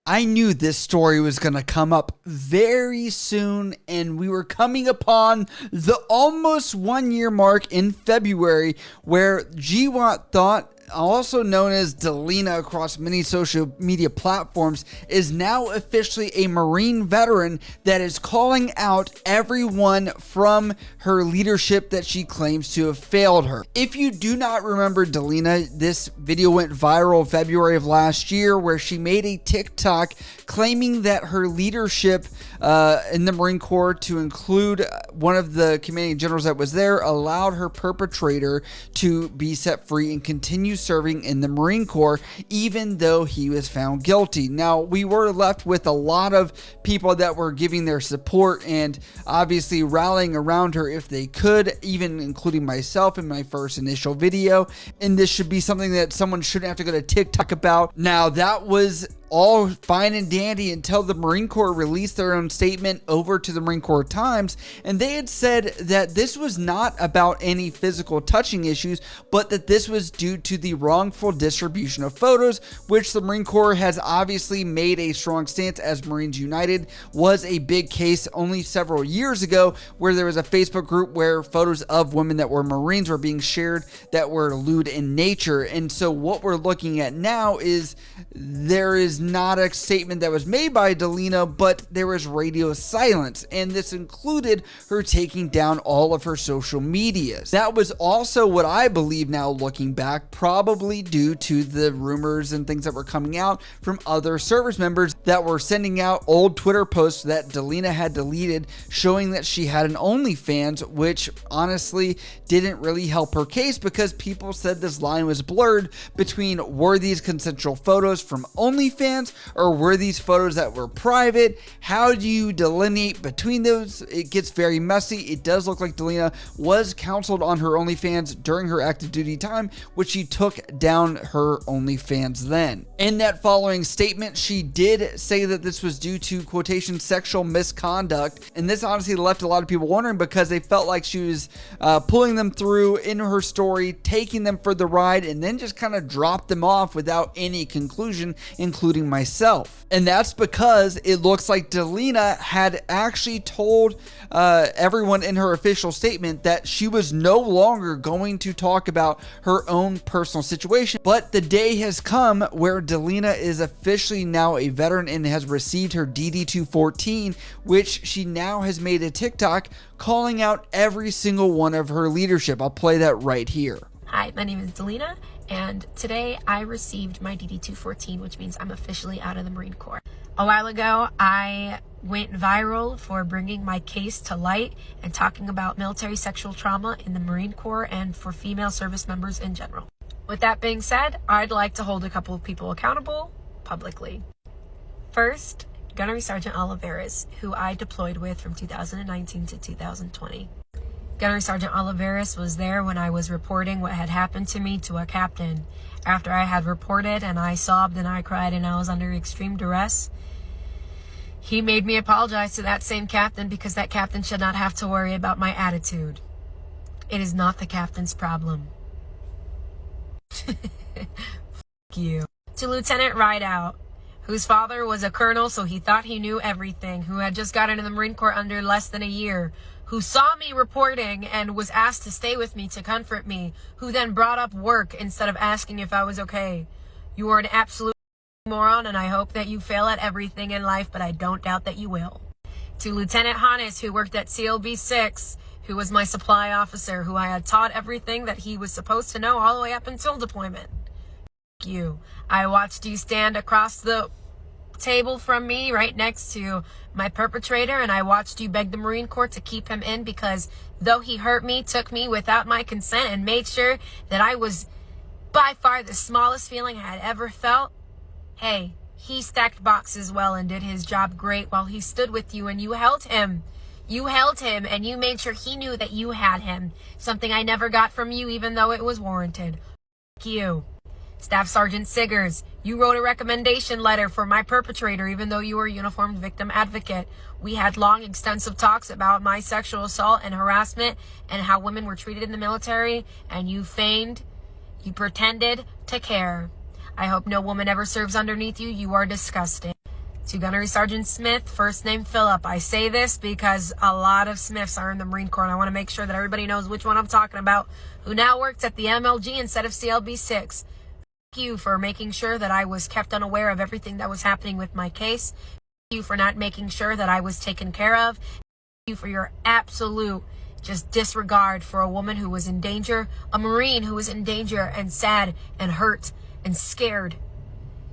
I knew this story was going to come up very soon, and we were coming upon the almost 1 year mark in February where GWAT Thought, also known as Delina across many social media platforms, is now officially a Marine veteran that is calling out everyone from her leadership that she claims to have failed her. If you do not remember Delina, this video went viral in February of last year where she made a TikTok claiming that her leadership in the Marine Corps, to include one of the commanding generals that was there, allowed her perpetrator to be set free and continue serving in the Marine Corps even though he was found guilty. Now, we were left with a lot of people that were giving their support and obviously rallying around her if they could, even including myself in my first initial video. And this should be something that someone shouldn't have to go to TikTok about. Now, that was all fine and dandy until the Marine Corps released their own statement over to the Marine Corps Times, and they had said that this was not about any physical touching issues, but that this was due to the wrongful distribution of photos, which the Marine Corps has obviously made a strong stance, as Marines United was a big case only several years ago where there was a Facebook group where photos of women that were Marines were being shared that were lewd in nature. And so what we're looking at now is there is not a statement that was made by Delina, but there was radio silence, and this included her taking down all of her social medias. That was also what I believe now, looking back, probably due to the rumors and things that were coming out from other service members that were sending out old Twitter posts that Delina had deleted showing that she had an OnlyFans, which honestly didn't really help her case because people said this line was blurred between were these consensual photos from OnlyFans or were these photos that were private? How do you delineate between those? It gets very messy. It does look like Delina was counseled on her OnlyFans during her active duty time, which she took down her OnlyFans then. In that following statement, she did say that this was due to, quotation, sexual misconduct, and this honestly left a lot of people wondering because they felt like she was pulling them through in her story, taking them for the ride, and then just kind of dropped them off without any conclusion, including myself. And that's because it looks like Delina had actually told everyone in her official statement that she was no longer going to talk about her own personal situation. But the day has come where Delina is officially now a veteran and has received her DD-214, which she now has made a TikTok calling out every single one of her leadership. I'll play that right here. Hi, my name is Delina, and today I received my DD-214, which means I'm officially out of the Marine Corps. A while ago, I went viral for bringing my case to light and talking about military sexual trauma in the Marine Corps and for female service members in general. With that being said, I'd like to hold a couple of people accountable publicly. First, Gunnery Sergeant Oliveras, who I deployed with from 2019 to 2020. Gunnery Sergeant Oliveras was there when I was reporting what had happened to me to a captain. After I had reported and I sobbed and I cried and I was under extreme duress, he made me apologize to that same captain because that captain should not have to worry about my attitude. It is not the captain's problem. F you. To Lieutenant Rideout, whose father was a colonel, so he thought he knew everything, who had just gotten in the Marine Corps under less than a year, who saw me reporting and was asked to stay with me to comfort me, who then brought up work instead of asking if I was okay. You are an absolute moron, and I hope that you fail at everything in life, but I don't doubt that you will. To Lieutenant Hannes, who worked at CLB 6, who was my supply officer, who I had taught everything that he was supposed to know all the way up until deployment. You. I watched you stand across the table from me right next to my perpetrator, and I watched you beg the Marine Corps to keep him in because though he hurt me, took me without my consent, and made sure that I was by far the smallest feeling I had ever felt, hey, he stacked boxes well and did his job great while he stood with you, and you held him. You held him, and you made sure he knew that you had him, something I never got from you even though it was warranted. You. Staff Sergeant Siggers, you wrote a recommendation letter for my perpetrator even though you were a uniformed victim advocate. We had long, extensive talks about my sexual assault and harassment and how women were treated in the military, and you pretended to care. I hope no woman ever serves underneath you. You are disgusting. To Gunnery Sergeant Smith, first name Philip. I say this because a lot of Smiths are in the Marine Corps, and I want to make sure that everybody knows which one I'm talking about, who now works at the MLG instead of CLB-6. Thank you for making sure that I was kept unaware of everything that was happening with my case. Thank you for not making sure that I was taken care of. Thank you for your absolute just disregard for a woman who was in danger, a Marine who was in danger and sad and hurt and scared.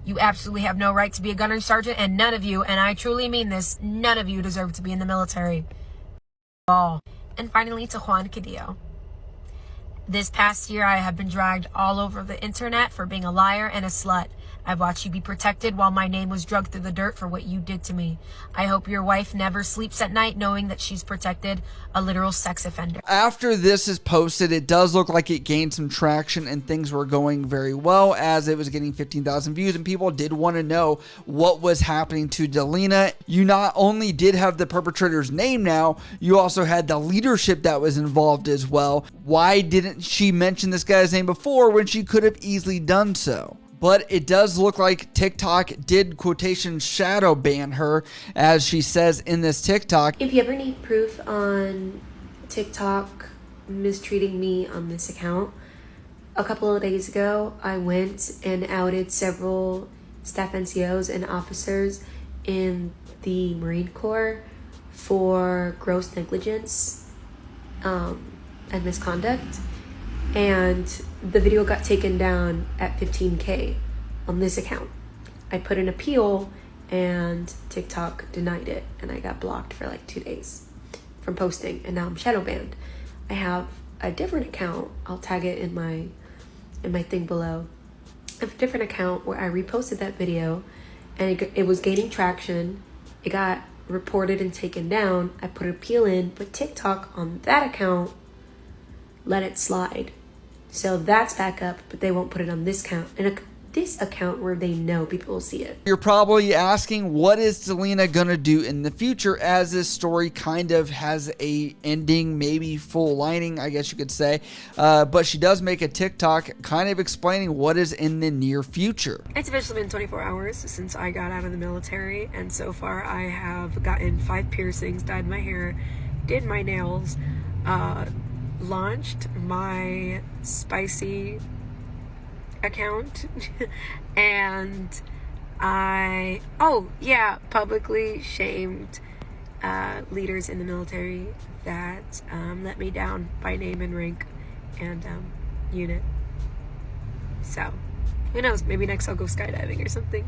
You absolutely have no right to be a gunnery sergeant, and none of you, and I truly mean this, none of you deserve to be in the military. All. And finally, to Juan Cadillo. This past year, I have been dragged all over the internet for being a liar and a slut. I've watched you be protected while my name was dragged through the dirt for what you did to me. I hope your wife never sleeps at night knowing that she's protected, a literal sex offender. After this is posted, it does look like it gained some traction and things were going very well, as it was getting 15,000 views and people did want to know what was happening to Delina. You not only did have the perpetrator's name now, you also had the leadership that was involved as well. Why didn't she mention this guy's name before when she could have easily done so? But it does look like TikTok did quotation shadow ban her, as she says in this TikTok. If you ever need proof on TikTok mistreating me on this account, a couple of days ago, I went and outed several staff NCOs and officers in the Marine Corps for gross negligence and misconduct. And the video got taken down at 15K on this account. I put an appeal and TikTok denied it, and I got blocked for like 2 days from posting, and now I'm shadow banned. I have a different account. I'll tag it in my thing below. I have a different account where I reposted that video, and it was gaining traction. It got reported and taken down. I put an appeal in, but TikTok on that account let it slide. So that's back up, but they won't put it on this account. And this account where they know people will see it. You're probably asking, what is Delina gonna do in the future, as this story kind of has a ending, maybe full lining, I guess you could say. But she does make a TikTok kind of explaining what is in the near future. It's officially been 24 hours since I got out of the military, and so far I have gotten 5 piercings, dyed my hair, did my nails, launched my spicy account and publicly shamed leaders in the military that let me down by name and rank and unit. So who knows, maybe next I'll go skydiving or something.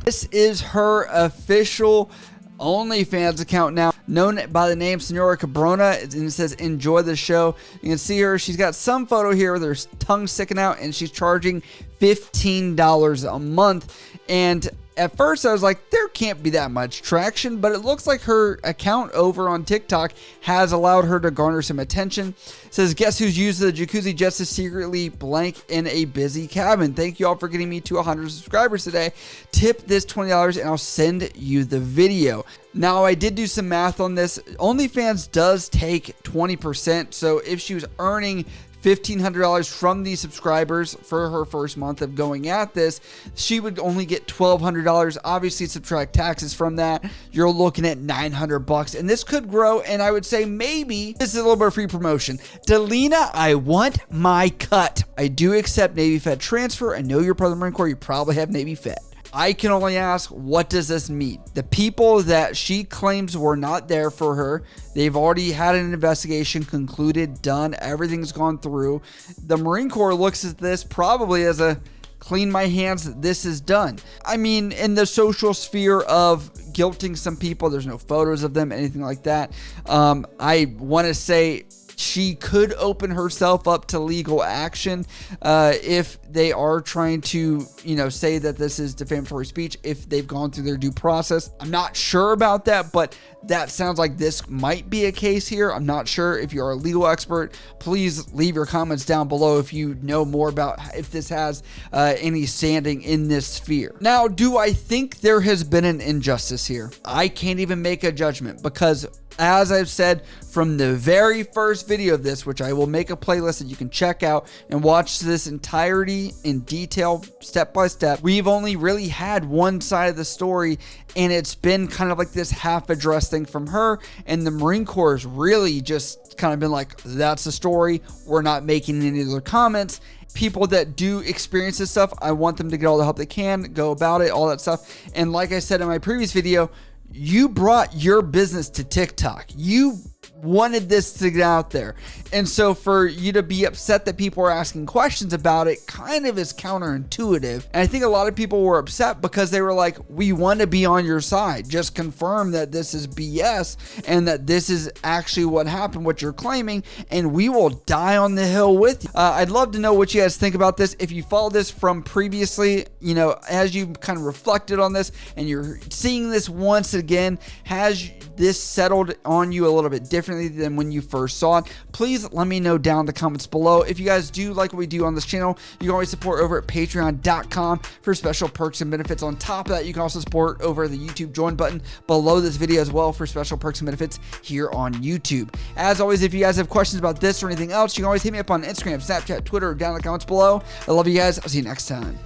This is her official OnlyFans account now, known by the name Senora Cabrona, and it says enjoy the show. You can see her, she's got some photo here with her tongue sticking out, and she's charging $15 a month. And at first I was like, there can't be that much traction, but it looks like her account over on TikTok has allowed her to garner some attention. It says, guess who's used the jacuzzi just to secretly blank in a busy cabin? Thank you all for getting me to 100 subscribers today. Tip this $20 and I'll send you the video. Now, I did do some math on this. OnlyFans does take 20%. So if she was earning $1,500 from these subscribers for her first month of going at this, she would only get $1,200. Obviously, subtract taxes from that, you're looking at $900, and this could grow. And I would say maybe this is a little bit of free promotion. Delina, I want my cut. I do accept Navy Fed transfer. I know you're part of the Marine Corps. You probably have Navy Fed. I can only ask, what does this mean? The people that she claims were not there for her, they've already had an investigation concluded, done, everything's gone through. The Marine Corps looks at this probably as a clean my hands, this is done. I mean, in the social sphere of guilting some people, there's no photos of them, anything like that. I want to say she could open herself up to legal action if they are trying to, say that this is defamatory speech, if they've gone through their due process. I'm not sure about that, but that sounds like this might be a case here. I'm not sure. If you're a legal expert, please leave your comments down below if you know more about if this has any standing in this sphere. Now, do I think there has been an injustice here? I can't even make a judgment, because As I've said from the very first video of this, which I will make a playlist that you can check out and watch this entirety in detail, step by step, we've only really had one side of the story, and it's been kind of like this half-addressed thing from her, and the Marine Corps has really just kind of been like, that's the story, we're not making any other comments. People that do experience this stuff, I want them to get all the help they can, go about it, all that stuff. And like I said in my previous video, you brought your business to TikTok. You wanted this to get out there. And so for you to be upset that people are asking questions about it kind of is counterintuitive. And I think a lot of people were upset because they were like, we want to be on your side. Just confirm that this is BS and that this is actually what happened, what you're claiming, and we will die on the hill with you. I'd love to know what you guys think about this. If you followed this from previously, you know, as you've kind of reflected on this and you're seeing this once again, has this settled on you a little bit differently than when you first saw it? Please let me know down in the comments below. If you guys do like what we do on this channel, you can always support over at patreon.com for special perks and benefits. On top of that, you can also support over the YouTube join button below this video as well for special perks and benefits here on YouTube. As always, if you guys have questions about this or anything else, you can always hit me up on Instagram, Snapchat, Twitter, down in the comments below. I love you guys. I'll see you next time.